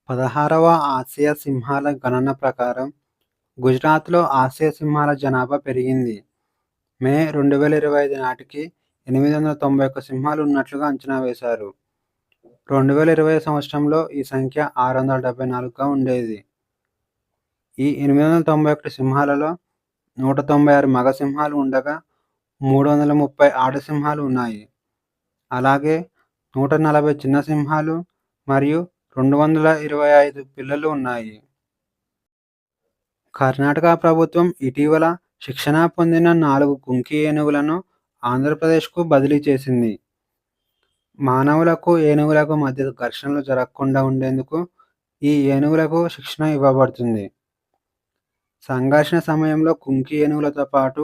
16వ Asia సింహాల గణన ప్రకారం గుజరాత్‌లో ఆసియా సింహాల జనాభా పెరిగింది. మే 2025 నాటికి 891 సింహాలు ఉన్నట్లుగా అంచనా వేశారు. 2020 సంవత్సరంలో ఈ సంఖ్య 674గా ఉండేది. ఈ 891 సింహాలలో 196 మగ సింహాలు ఉండగా, 330 ఆడ సింహాలు ఉన్నాయి. అలాగే 140 చిన్న సింహాలు మరియు 225 పిల్లలు ఉన్నాయి. కర్ణాటక ప్రభుత్వం ఇటీవల శిక్షణ పొందిన 4 కుంకి ఏనుగులను ఆంధ్రప్రదేశ్‌కు బదిలీ చేసింది. మానవులకు, ఏనుగులకు మధ్య ఘర్షణలు జరగకుండా ఉండేందుకు ఈ ఏనుగులకు శిక్షణ ఇవ్వబడుతుంది. సంఘర్షణ సమయంలో కుంకి ఏనుగులతో పాటు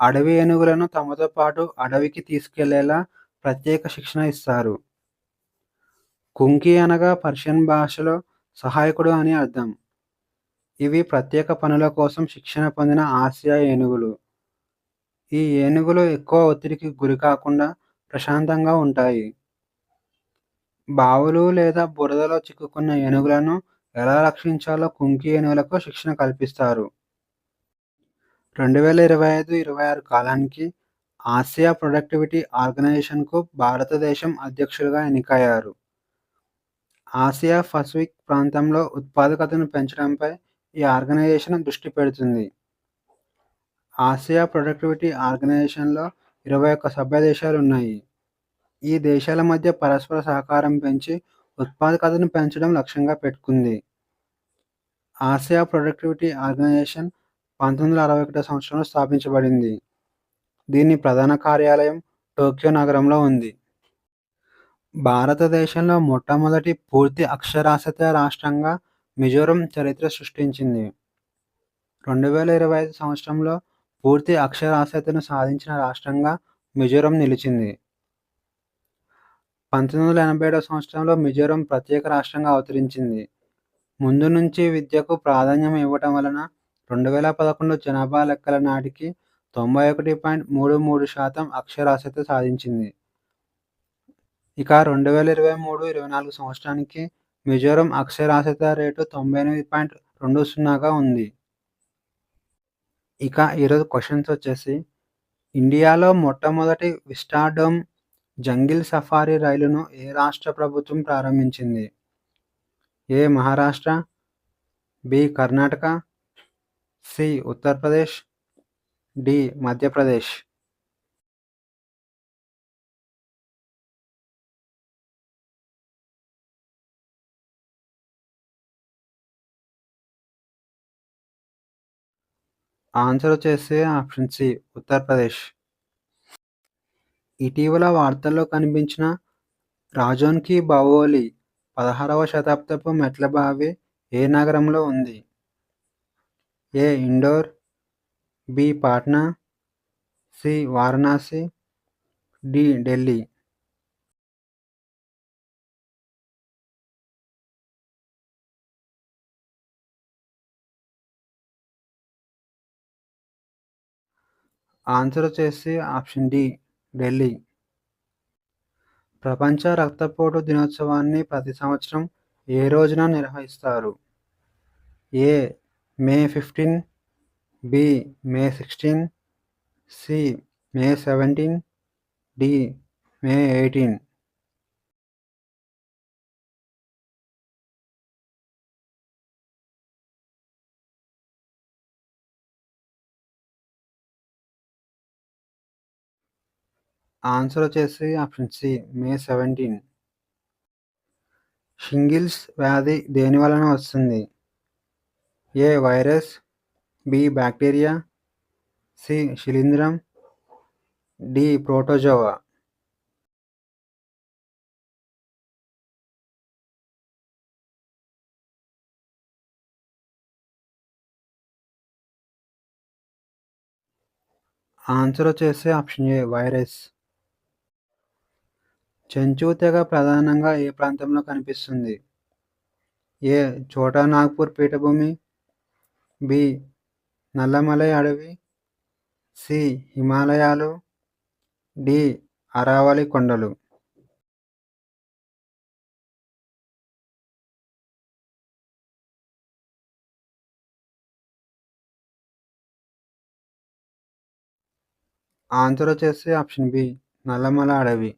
అడవి ఏనుగులను తమతో పాటు అడవికి తీసుకెళ్లేలా ప్రత్యేక శిక్షణ ఇస్తారు. కుంకి అనగా పర్షియన్ భాషలో సహాయకుడు అని అర్థం. ఇవి ప్రత్యేక పనుల కోసం శిక్షణ పొందిన ఆసియా ఏనుగులు. ఈ ఏనుగులు ఎక్కువ ఒత్తిడికి గురికాకుండా ప్రశాంతంగా ఉంటాయి. బావులు లేదా బురదలో చిక్కుకున్న ఏనుగులను ఎలా రక్షించాలో కుంకి ఏనుగులకు శిక్షణ కల్పిస్తారు. 2025-26 కాలానికి ఆసియా ప్రొడక్టివిటీ ఆర్గనైజేషన్‌కు భారతదేశం అధ్యక్షులుగా ఎన్నికయ్యారు. ఆసియా పసిఫిక్ ప్రాంతంలో ఉత్పాదకతను పెంచడంపై ఈ ఆర్గనైజేషన్ దృష్టి పెడుతుంది. ఆసియా ప్రొడక్టివిటీ ఆర్గనైజేషన్‌లో 21 సభ్య దేశాలున్నాయి. ఈ దేశాల మధ్య పరస్పర సహకారం పెంచి ఉత్పాదకతను పెంచడం లక్ష్యంగా పెట్టుకుంది. ఆసియా ప్రొడక్టివిటీ ఆర్గనైజేషన్ 1961 సంవత్సరంలో స్థాపించబడింది. దీని ప్రధాన కార్యాలయం టోక్యో నగరంలో ఉంది. భారతదేశంలో మొట్టమొదటి పూర్తి అక్షరాస్యత రాష్ట్రంగా మిజోరం చరిత్ర సృష్టించింది. 2025 సంవత్సరంలో పూర్తి అక్షరాస్యతను సాధించిన రాష్ట్రంగా మిజోరం నిలిచింది. 1987 సంవత్సరంలో మిజోరం ప్రత్యేక రాష్ట్రంగా అవతరించింది. ముందు నుంచి విద్యకు ప్రాధాన్యం ఇవ్వటం వలన 2011 జనాభా లెక్కల నాటికి 91.33% అక్షరాస్యత సాధించింది. ఇక 2023-24 సంవత్సరానికి మిజోరం అక్షరాస్యత రేటు 98.20గా ఉంది. ఇక ఈరోజు క్వెషన్స్ వచ్చేసి, ఇండియాలో మొట్టమొదటి విస్టాడోమ్ జంగిల్ సఫారీ రైలును ఏ రాష్ట్ర ప్రభుత్వం ప్రారంభించింది? A. Maharashtra, B. Karnataka, C. Uttar Pradesh, D. Madhya Pradesh. Answer వచ్చేసి ఆప్షన్ సి ఉత్తరప్రదేశ్. ఇటీవల వార్తల్లో కనిపించిన రాజోన్ కి బావోలి 16వ శతాబ్దపు మెట్ల బావి ఏ నగరంలో ఉంది? A. Indore, B. Patna, C. Varanasi, D. Delhi. Answer వచ్చేసి ఆప్షన్ డి ఢిల్లీ. ప్రపంచ రక్తపోటు దినోత్సవాన్ని ప్రతి సంవత్సరం ఏ రోజున నిర్వహిస్తారు? A. May 15, B. May 16, C. May 17, D. May 18. Answer వచ్చేసి ఆప్షన్ సి మే 17. షింగిల్స్ వ్యాధి దేని వలన వస్తుంది? A. Virus, B. Bacteria, C. శిలీంధ్రం, డి. ప్రోటోజోవా. ఆన్సర్ వచ్చేసి ఆప్షన్ ఏ వైరస్. చెంచు తెగ ప్రధానంగా ఏ ప్రాంతంలో కనిపిస్తుంది? ఏ. ఛోటా నాగ్పూర్ పీఠభూమి, బి. నల్లమలై అడవి, సి. హిమాలయాలు, డి. అరావళి కొండలు. ఆన్సర్ వచ్చేసి ఆప్షన్ బి నల్లమల అడవి.